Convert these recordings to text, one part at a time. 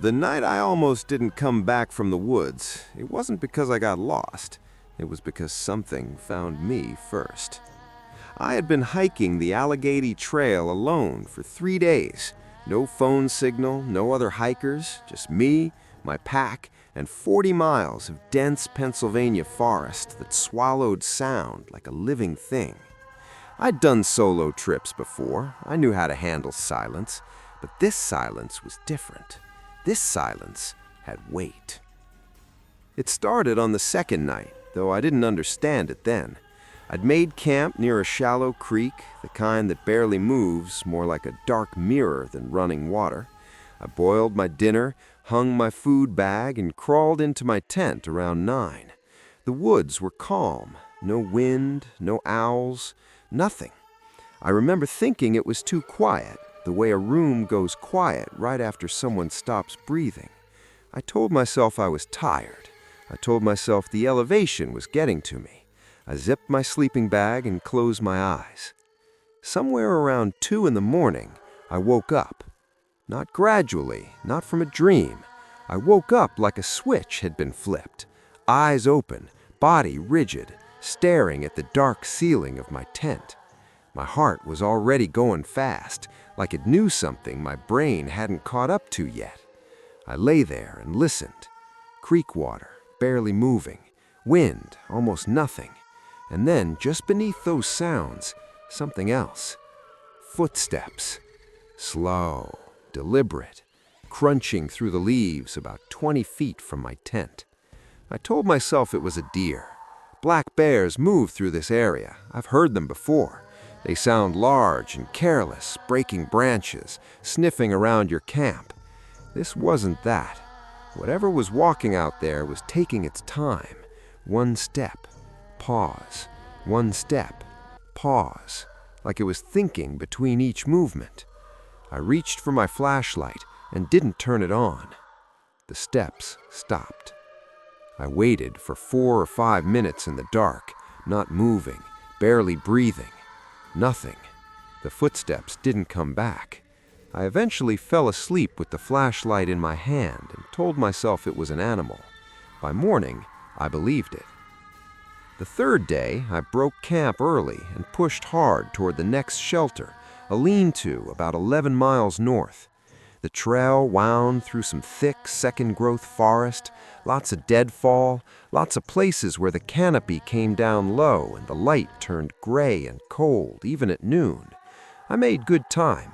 The night I almost didn't come back from the woods, it wasn't because I got lost. It was because something found me first. I had been hiking the Allegheny Trail alone for 3 days. No phone signal, no other hikers, just me, my pack, and 40 miles of dense Pennsylvania forest that swallowed sound like a living thing. I'd done solo trips before. I knew how to handle silence, but this silence was different. This silence had weight. It started on the second night, though I didn't understand it then. I'd made camp near a shallow creek, the kind that barely moves, more like a dark mirror than running water. I boiled my dinner, hung my food bag, and crawled into my tent around 9. The woods were calm, no wind, no owls, nothing. I remember thinking it was too quiet, the way a room goes quiet right after someone stops breathing. I told myself I was tired. I told myself the elevation was getting to me. I zipped my sleeping bag and closed my eyes. Somewhere around 2 in the morning, I woke up. Not gradually, not from a dream. I woke up like a switch had been flipped. Eyes open, body rigid, staring at the dark ceiling of my tent. My heart was already going fast, like it knew something my brain hadn't caught up to yet. I lay there and listened. Creek water, barely moving. Wind, almost nothing. And then, just beneath those sounds, something else. Footsteps. Slow, deliberate, crunching through the leaves about 20 feet from my tent. I told myself it was a deer. Black bears move through this area. I've heard them before. They sound large and careless, breaking branches, sniffing around your camp. This wasn't that. Whatever was walking out there was taking its time. One step, pause. One step, pause. Like it was thinking between each movement. I reached for my flashlight and didn't turn it on. The steps stopped. I waited for 4 or 5 minutes in the dark, not moving, barely breathing. Nothing. The footsteps didn't come back. I eventually fell asleep with the flashlight in my hand and told myself it was an animal. By morning, I believed it. The third day, I broke camp early and pushed hard toward the next shelter, a lean-to about 11 miles north. The trail wound through some thick, second-growth forest, lots of deadfall, lots of places where the canopy came down low and the light turned gray and cold, even at noon. I made good time.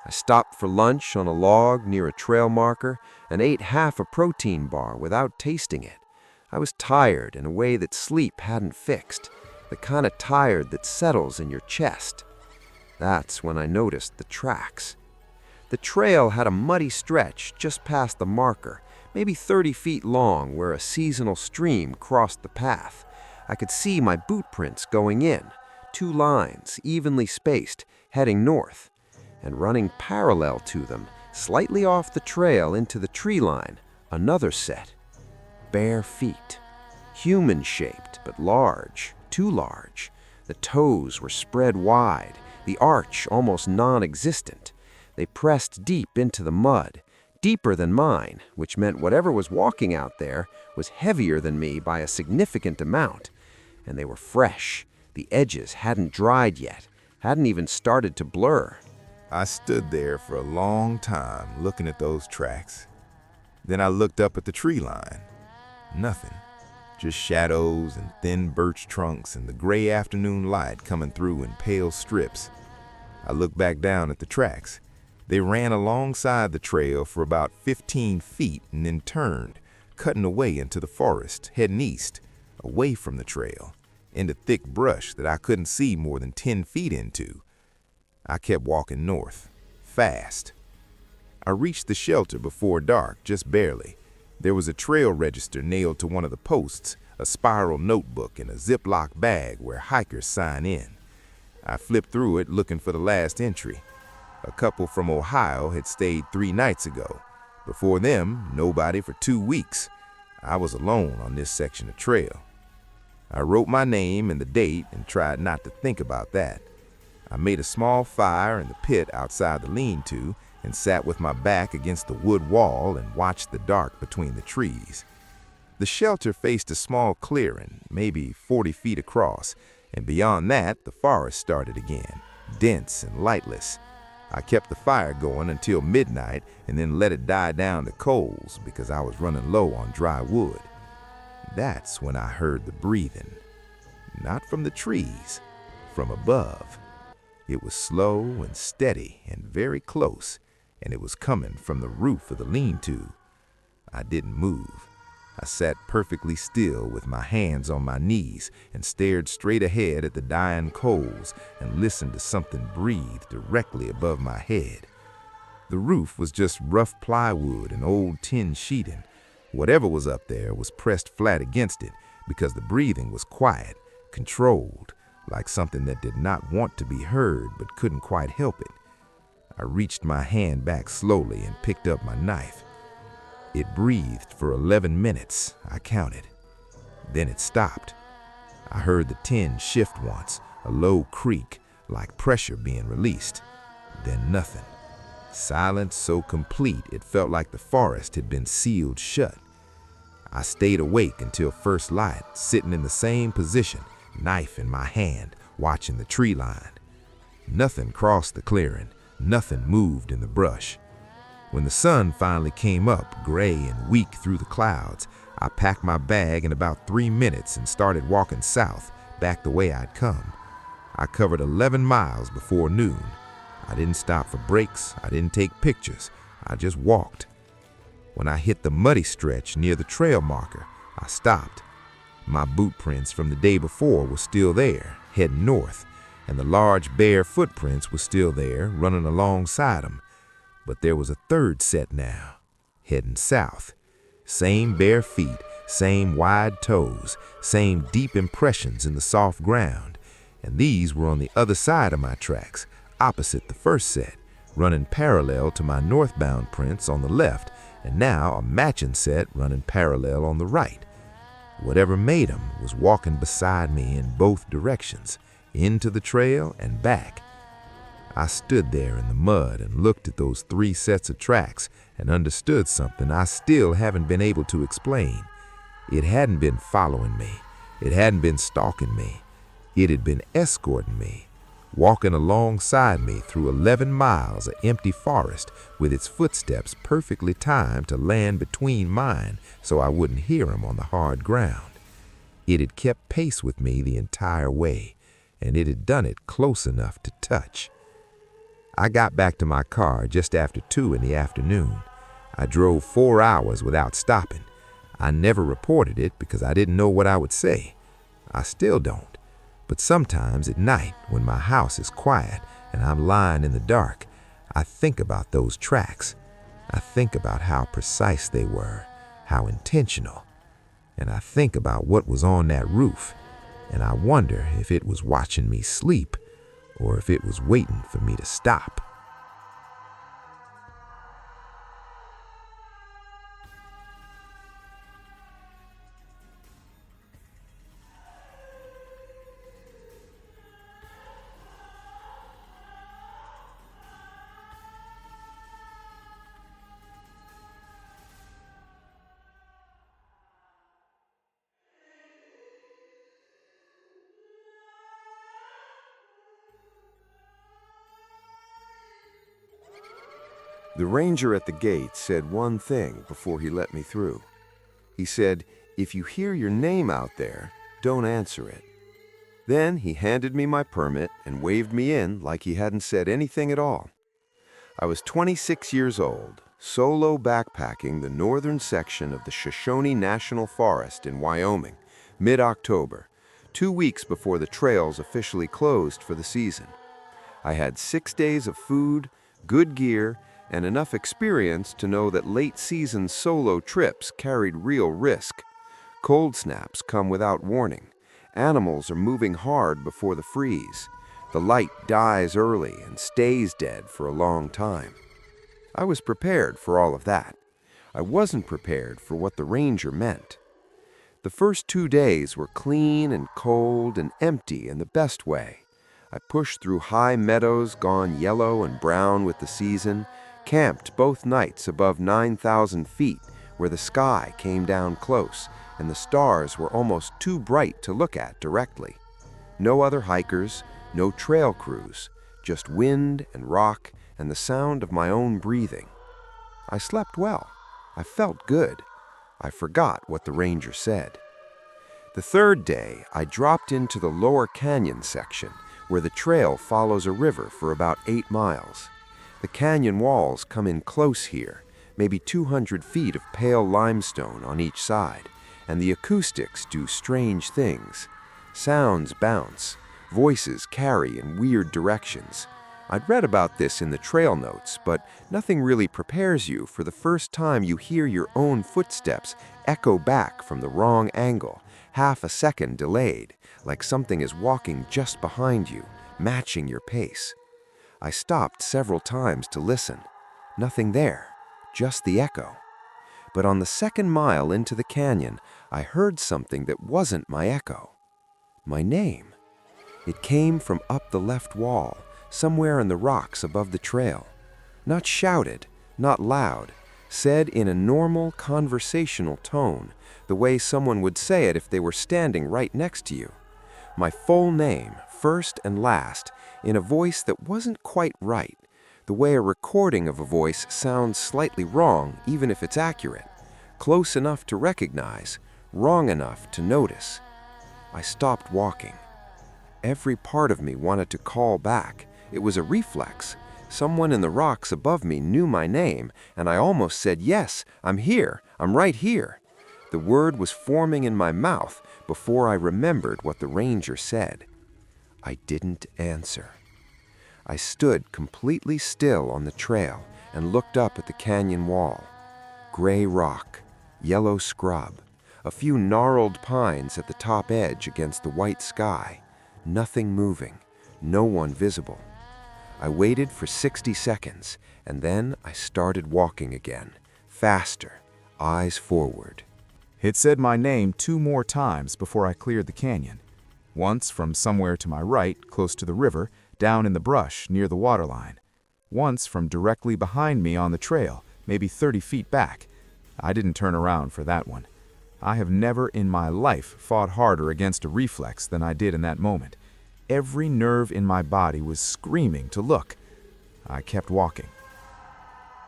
I stopped for lunch on a log near a trail marker and ate half a protein bar without tasting it. I was tired in a way that sleep hadn't fixed, the kind of tired that settles in your chest. That's when I noticed the tracks. The trail had a muddy stretch just past the marker, maybe 30 feet long, where a seasonal stream crossed the path. I could see my boot prints going in, 2 lines, evenly spaced, heading north. And running parallel to them, slightly off the trail into the tree line, another set. Bare feet. Human-shaped, but large, too large. The toes were spread wide, the arch almost non-existent. They pressed deep into the mud, deeper than mine, which meant whatever was walking out there was heavier than me by a significant amount. And they were fresh. The edges hadn't dried yet, hadn't even started to blur. I stood there for a long time looking at those tracks. Then I looked up at the tree line. Nothing. Just shadows and thin birch trunks and the gray afternoon light coming through in pale strips. I looked back down at the tracks. They ran alongside the trail for about 15 feet and then turned, cutting away into the forest, heading east, away from the trail, into thick brush that I couldn't see more than 10 feet into. I kept walking north, fast. I reached the shelter before dark, just barely. There was a trail register nailed to one of the posts, a spiral notebook, and a Ziploc bag where hikers sign in. I flipped through it looking for the last entry. A couple from Ohio had stayed 3 nights ago. Before them, nobody for 2 weeks. I was alone on this section of trail. I wrote my name and the date and tried not to think about that. I made a small fire in the pit outside the lean-to and sat with my back against the wood wall and watched the dark between the trees. The shelter faced a small clearing, maybe 40 feet across, and beyond that, the forest started again, dense and lightless. I kept the fire going until midnight and then let it die down to coals because I was running low on dry wood. That's when I heard the breathing. Not from the trees, from above. It was slow and steady and very close, and it was coming from the roof of the lean-to. I didn't move. I sat perfectly still with my hands on my knees and stared straight ahead at the dying coals and listened to something breathe directly above my head. The roof was just rough plywood and old tin sheeting. Whatever was up there was pressed flat against it because the breathing was quiet, controlled, like something that did not want to be heard but couldn't quite help it. I reached my hand back slowly and picked up my knife. It breathed for 11 minutes, I counted. Then it stopped. I heard the tin shift once, a low creak, like pressure being released. Then nothing. Silence so complete it felt like the forest had been sealed shut. I stayed awake until first light, sitting in the same position, knife in my hand, watching the tree line. Nothing crossed the clearing, nothing moved in the brush. When the sun finally came up, gray and weak through the clouds, I packed my bag in about 3 minutes and started walking south, back the way I'd come. I covered 11 miles before noon. I didn't stop for breaks, I didn't take pictures, I just walked. When I hit the muddy stretch near the trail marker, I stopped. My boot prints from the day before were still there, heading north, and the large bare footprints were still there, running alongside them. But there was a third set now, heading south. Same bare feet, same wide toes, same deep impressions in the soft ground. And these were on the other side of my tracks, opposite the first set, running parallel to my northbound prints on the left, and now a matching set running parallel on the right. Whatever made them was walking beside me in both directions, into the trail and back. I stood there in the mud and looked at those 3 sets of tracks and understood something I still haven't been able to explain. It hadn't been following me. It hadn't been stalking me. It had been escorting me, walking alongside me through 11 miles of empty forest with its footsteps perfectly timed to land between mine so I wouldn't hear him on the hard ground. It had kept pace with me the entire way, and it had done it close enough to touch. I got back to my car just after 2 in the afternoon. I drove 4 hours without stopping. I never reported it because I didn't know what I would say. I still don't. But sometimes at night, when my house is quiet and I'm lying in the dark, I think about those tracks. I think about how precise they were, how intentional. And I think about what was on that roof. And I wonder if it was watching me sleep or if it was waiting for me to stop. The ranger at the gate said one thing before he let me through. He said, "If you hear your name out there, don't answer it." Then he handed me my permit and waved me in like he hadn't said anything at all. I was 26 years old, solo backpacking the northern section of the Shoshone National Forest in Wyoming, mid-October, 2 weeks before the trails officially closed for the season. I had 6 days of food, good gear, and enough experience to know that late-season solo trips carried real risk. Cold snaps come without warning. Animals are moving hard before the freeze. The light dies early and stays dead for a long time. I was prepared for all of that. I wasn't prepared for what the ranger meant. The first 2 days were clean and cold and empty in the best way. I pushed through high meadows gone yellow and brown with the season, camped both nights above 9,000 feet, where the sky came down close and the stars were almost too bright to look at directly. No other hikers, no trail crews, just wind and rock and the sound of my own breathing. I slept well. I felt good. I forgot what the ranger said. The third day, I dropped into the lower canyon section, where the trail follows a river for about 8 miles. The canyon walls come in close here, maybe 200 feet of pale limestone on each side, and the acoustics do strange things. Sounds bounce, voices carry in weird directions. I'd read about this in the trail notes, but nothing really prepares you for the first time you hear your own footsteps echo back from the wrong angle, half a second delayed, like something is walking just behind you, matching your pace. I stopped several times to listen. Nothing there, just the echo. But on the second mile into the canyon, I heard something that wasn't my echo. My name. It came from up the left wall, somewhere in the rocks above the trail. Not shouted, not loud, said in a normal conversational tone, the way someone would say it if they were standing right next to you. My full name, first and last, in a voice that wasn't quite right, the way a recording of a voice sounds slightly wrong even if it's accurate, close enough to recognize, wrong enough to notice. I stopped walking. Every part of me wanted to call back. It was a reflex. Someone in the rocks above me knew my name, and I almost said, "Yes, I'm here. I'm right here." The word was forming in my mouth before I remembered what the ranger said. I didn't answer. I stood completely still on the trail and looked up at the canyon wall. Gray rock, yellow scrub, a few gnarled pines at the top edge against the white sky. Nothing moving, no one visible. I waited for 60 seconds, and then I started walking again, faster, eyes forward. It said my name 2 more times before I cleared the canyon. Once from somewhere to my right, close to the river, down in the brush near the waterline. Once from directly behind me on the trail, maybe 30 feet back. I didn't turn around for that one. I have never in my life fought harder against a reflex than I did in that moment. Every nerve in my body was screaming to look. I kept walking.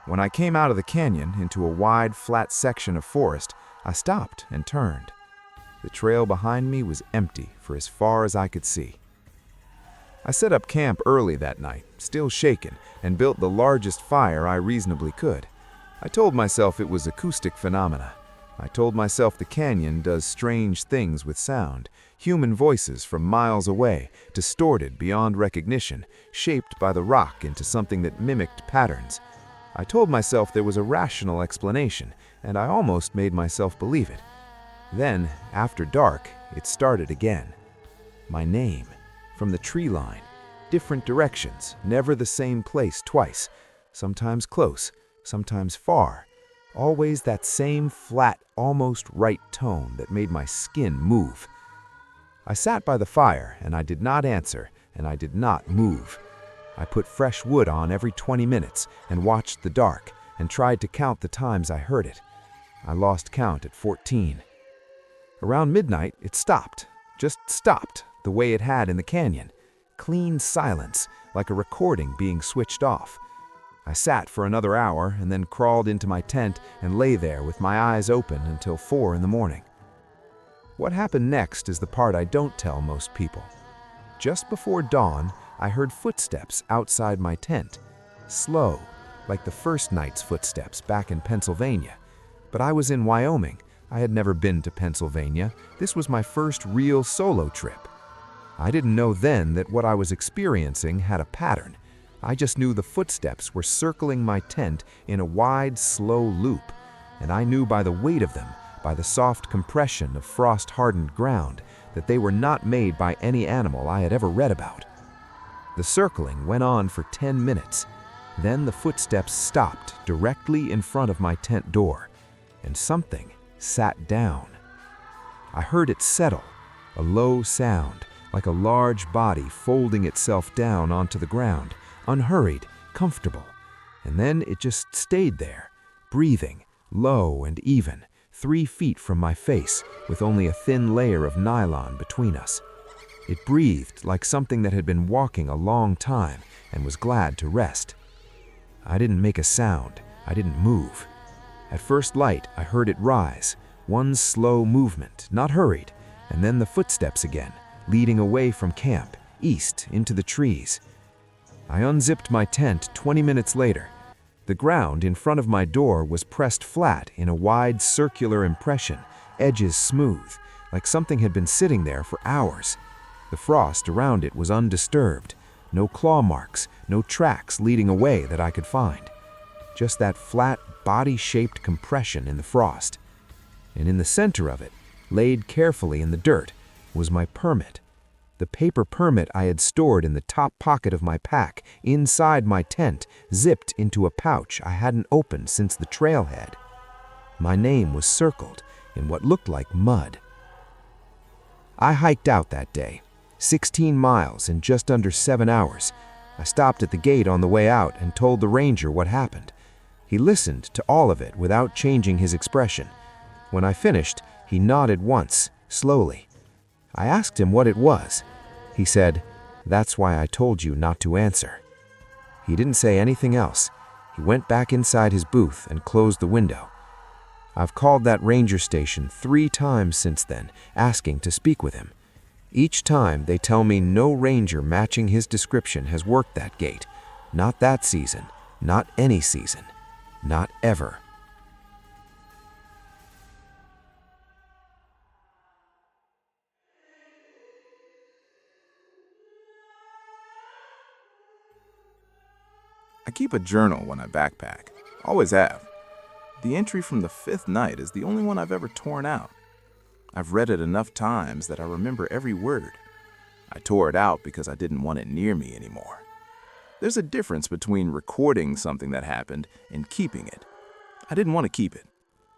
When I came out of the canyon into a wide, flat section of forest, I stopped and turned. The trail behind me was empty for as far as I could see. I set up camp early that night, still shaken, and built the largest fire I reasonably could. I told myself it was acoustic phenomena. I told myself the canyon does strange things with sound, human voices from miles away, distorted beyond recognition, shaped by the rock into something that mimicked patterns. I told myself there was a rational explanation, and I almost made myself believe it. Then, after dark, it started again. My name, from the tree line, different directions, never the same place twice, sometimes close, sometimes far. Always that same flat, almost right tone that made my skin move. I sat by the fire, and I did not answer, and I did not move. I put fresh wood on every 20 minutes and watched the dark and tried to count the times I heard it. I lost count at 14. Around midnight, it stopped, just stopped, the way it had in the canyon. Clean silence, like a recording being switched off. I sat for another hour and then crawled into my tent and lay there with my eyes open until 4 in the morning. What happened next is the part I don't tell most people. Just before dawn, I heard footsteps outside my tent. Slow, like the first night's footsteps back in Pennsylvania. But I was in Wyoming. I had never been to Pennsylvania. This was my first real solo trip. I didn't know then that what I was experiencing had a pattern. I just knew the footsteps were circling my tent in a wide, slow loop, and I knew by the weight of them, by the soft compression of frost-hardened ground, that they were not made by any animal I had ever read about. The circling went on for 10 minutes. Then the footsteps stopped directly in front of my tent door, and something sat down. I heard it settle, a low sound, like a large body folding itself down onto the ground, unhurried, comfortable. And then it just stayed there, breathing, low and even, 3 feet from my face, with only a thin layer of nylon between us. It breathed like something that had been walking a long time and was glad to rest. I didn't make a sound. I didn't move. At first light, I heard it rise, one slow movement, not hurried, and then the footsteps again, leading away from camp, east, into the trees. I unzipped my tent 20 minutes later. The ground in front of my door was pressed flat in a wide circular impression, edges smooth, like something had been sitting there for hours. The frost around it was undisturbed, no claw marks, no tracks leading away that I could find. Just that flat, body-shaped compression in the frost. And in the center of it, laid carefully in the dirt, was my permit. The paper permit I had stored in the top pocket of my pack, inside my tent, zipped into a pouch I hadn't opened since the trailhead. My name was circled in what looked like mud. I hiked out that day, 16 miles in just under 7 hours. I stopped at the gate on the way out and told the ranger what happened. He listened to all of it without changing his expression. When I finished, he nodded once, slowly. I asked him what it was. He said, "That's why I told you not to answer." He didn't say anything else. He went back inside his booth and closed the window. I've called that ranger station 3 times since then, asking to speak with him. Each time they tell me no ranger matching his description has worked that gate. Not that season, not any season, not ever. I keep a journal when I backpack. Always have. The entry from the 5th night is the only one I've ever torn out. I've read it enough times that I remember every word. I tore it out because I didn't want it near me anymore. There's a difference between recording something that happened and keeping it. I didn't want to keep it.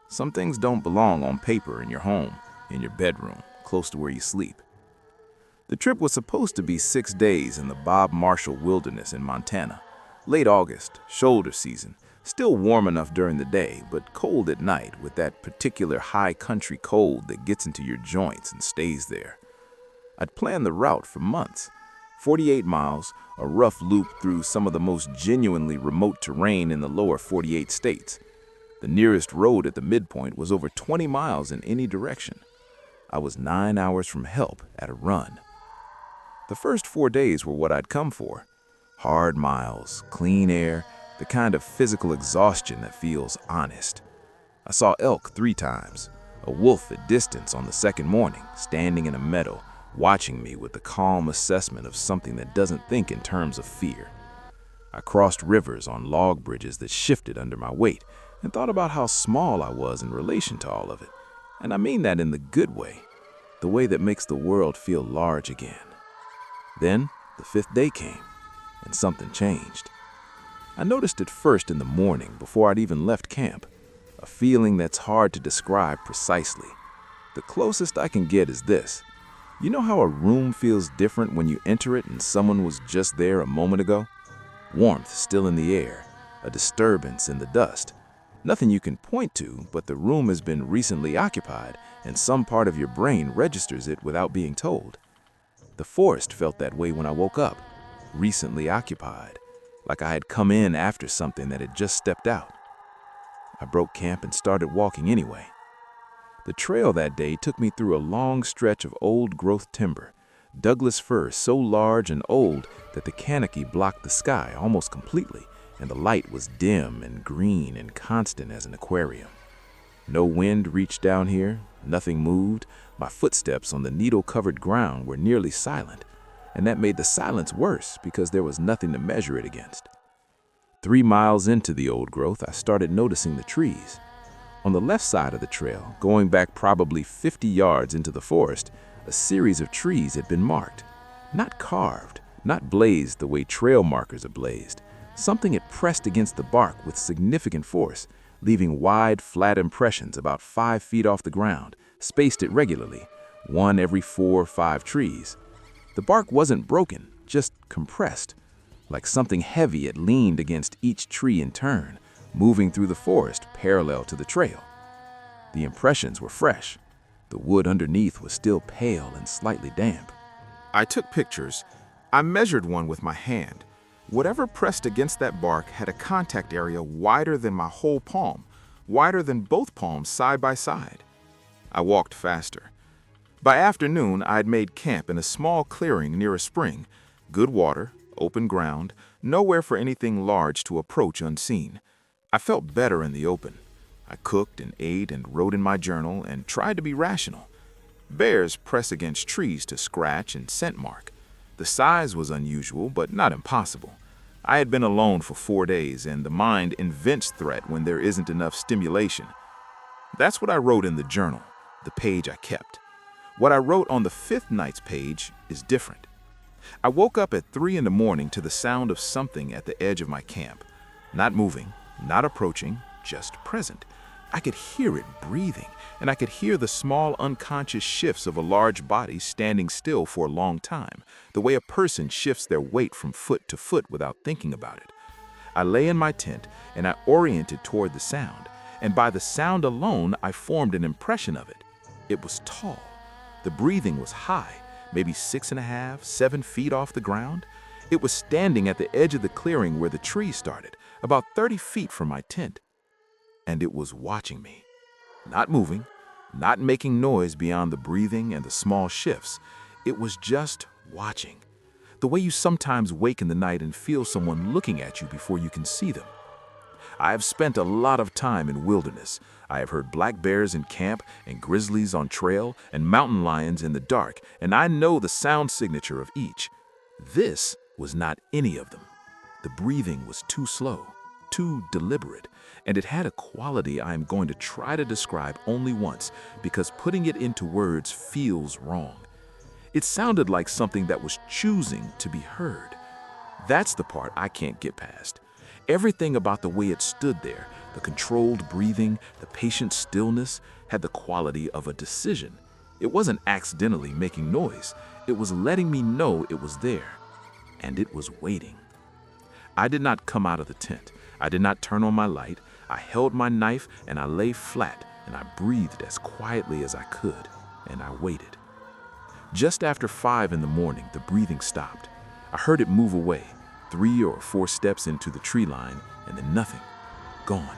Some things don't belong on paper in your home, in your bedroom, close to where you sleep. The trip was supposed to be 6 days in the Bob Marshall Wilderness in Montana. Late August, shoulder season, still warm enough during the day, but cold at night with that particular high country cold that gets into your joints and stays there. I'd planned the route for months. 48 miles, a rough loop through some of the most genuinely remote terrain in the lower 48 states. The nearest road at the midpoint was over 20 miles in any direction. I was 9 hours from help at a run. The first 4 days were what I'd come for. Hard miles, clean air, the kind of physical exhaustion that feels honest. I saw elk 3 times, a wolf at distance on the second morning, standing in a meadow, watching me with the calm assessment of something that doesn't think in terms of fear. I crossed rivers on log bridges that shifted under my weight and thought about how small I was in relation to all of it. And I mean that in the good way, the way that makes the world feel large again. Then the 5th day came, and something changed. I noticed it first in the morning before I'd even left camp, a feeling that's hard to describe precisely. The closest I can get is this. You know how a room feels different when you enter it and someone was just there a moment ago? Warmth still in the air, a disturbance in the dust. Nothing you can point to, but the room has been recently occupied, and some part of your brain registers it without being told. The forest felt that way when I woke up. Recently occupied, like I had come in after something that had just stepped out. I broke camp and started walking anyway. The trail that day took me through a long stretch of old-growth timber, Douglas fir so large and old that the canopy blocked the sky almost completely, and the light was dim and green and constant as an aquarium. No wind reached down here, nothing moved. My footsteps on the needle-covered ground were nearly silent. And that made the silence worse because there was nothing to measure it against. 3 miles into the old growth, I started noticing the trees. On the left side of the trail, going back probably 50 yards into the forest, a series of trees had been marked. Not carved, not blazed the way trail markers are blazed. Something had pressed against the bark with significant force, leaving wide, flat impressions about 5 feet off the ground, spaced irregularly, one every 4 or 5 trees. The bark wasn't broken, just compressed. like something heavy had leaned against each tree in turn, moving through the forest parallel to the trail. The impressions were fresh. The wood underneath was still pale and slightly damp. I took pictures. I measured one with my hand. Whatever pressed against that bark had a contact area wider than my whole palm, wider than both palms side by side. I walked faster. By afternoon, I had made camp in a small clearing near a spring. Good water, open ground, nowhere for anything large to approach unseen. I felt better in the open. I cooked and ate and wrote in my journal and tried to be rational. Bears press against trees to scratch and scent mark. The size was unusual, but not impossible. I had been alone for 4 days, and the mind invents threat when there isn't enough stimulation. That's what I wrote in the journal, the page I kept. What I wrote on the 5th night's page is different. I woke up at 3 in the morning to the sound of something at the edge of my camp. Not moving, not approaching, just present. I could hear it breathing, and I could hear the small unconscious shifts of a large body standing still for a long time, the way a person shifts their weight from foot to foot without thinking about it. I lay in my tent, and I oriented toward the sound, and by the sound alone, I formed an impression of it. It was tall. The breathing was high, maybe 6.5, 7 feet off the ground. It was standing at the edge of the clearing where the tree started, about 30 feet from my tent. And it was watching me. Not moving, not making noise beyond the breathing and the small shifts. It was just watching. The way you sometimes wake in the night and feel someone looking at you before you can see them. I have spent a lot of time in wilderness. I have heard black bears in camp and grizzlies on trail and mountain lions in the dark, and I know the sound signature of each. This was not any of them. The breathing was too slow, too deliberate, and it had a quality I am going to try to describe only once because putting it into words feels wrong. It sounded like something that was choosing to be heard. That's the part I can't get past. Everything about the way it stood there, the controlled breathing, the patient stillness, had the quality of a decision. It wasn't accidentally making noise. It was letting me know it was there, and it was waiting. I did not come out of the tent. I did not turn on my light. I held my knife and I lay flat and I breathed as quietly as I could, and I waited. Just after 5 in the morning, the breathing stopped. I heard it move away, 3 or 4 steps into the tree line, and then nothing. Gone.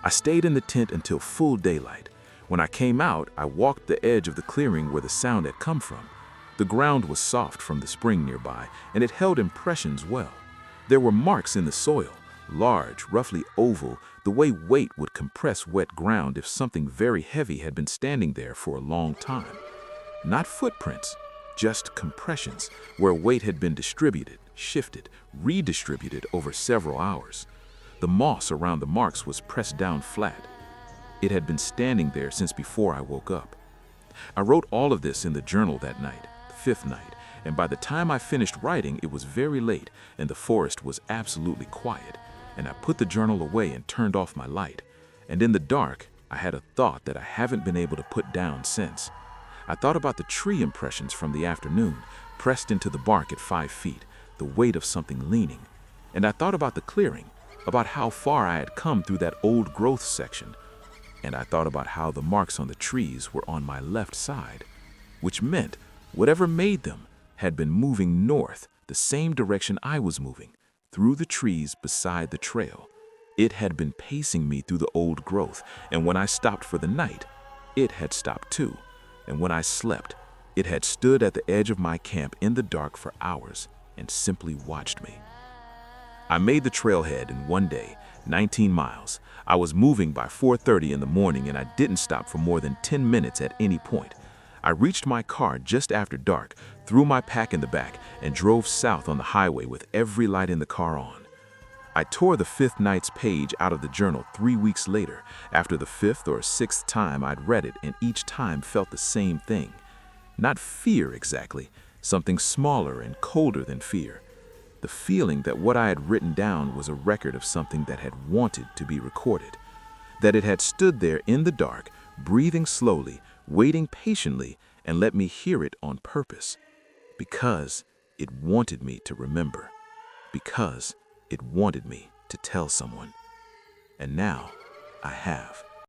I stayed in the tent until full daylight. When I came out, I walked the edge of the clearing where the sound had come from. The ground was soft from the spring nearby, and it held impressions well. There were marks in the soil, large, roughly oval, the way weight would compress wet ground if something very heavy had been standing there for a long time. Not footprints, just compressions, where weight had been distributed, shifted, redistributed over several hours. The moss around the marks was pressed down flat. It had been standing there since before I woke up. I wrote all of this in the journal that night, the 5th night, and by the time I finished writing, it was very late and the forest was absolutely quiet, and I put the journal away and turned off my light. And in the dark, I had a thought that I haven't been able to put down since. I thought about the tree impressions from the afternoon, pressed into the bark at 5 feet, the weight of something leaning. And I thought about the clearing, about how far I had come through that old growth section. And I thought about how the marks on the trees were on my left side, which meant whatever made them had been moving north, the same direction I was moving, through the trees beside the trail. It had been pacing me through the old growth, and when I stopped for the night, it had stopped too. And when I slept, it had stood at the edge of my camp in the dark for hours and simply watched me. I made the trailhead in one day, 19 miles. I was moving by 4:30 in the morning and I didn't stop for more than 10 minutes at any point. I reached my car just after dark, threw my pack in the back, and drove south on the highway with every light in the car on. I tore the 5th night's page out of the journal 3 weeks later, after the 5th or 6th time I'd read it, and each time felt the same thing. Not fear exactly, something smaller and colder than fear. The feeling that what I had written down was a record of something that had wanted to be recorded. That it had stood there in the dark, breathing slowly, waiting patiently, and let me hear it on purpose. Because it wanted me to remember. because it wanted me to tell someone. And now I have.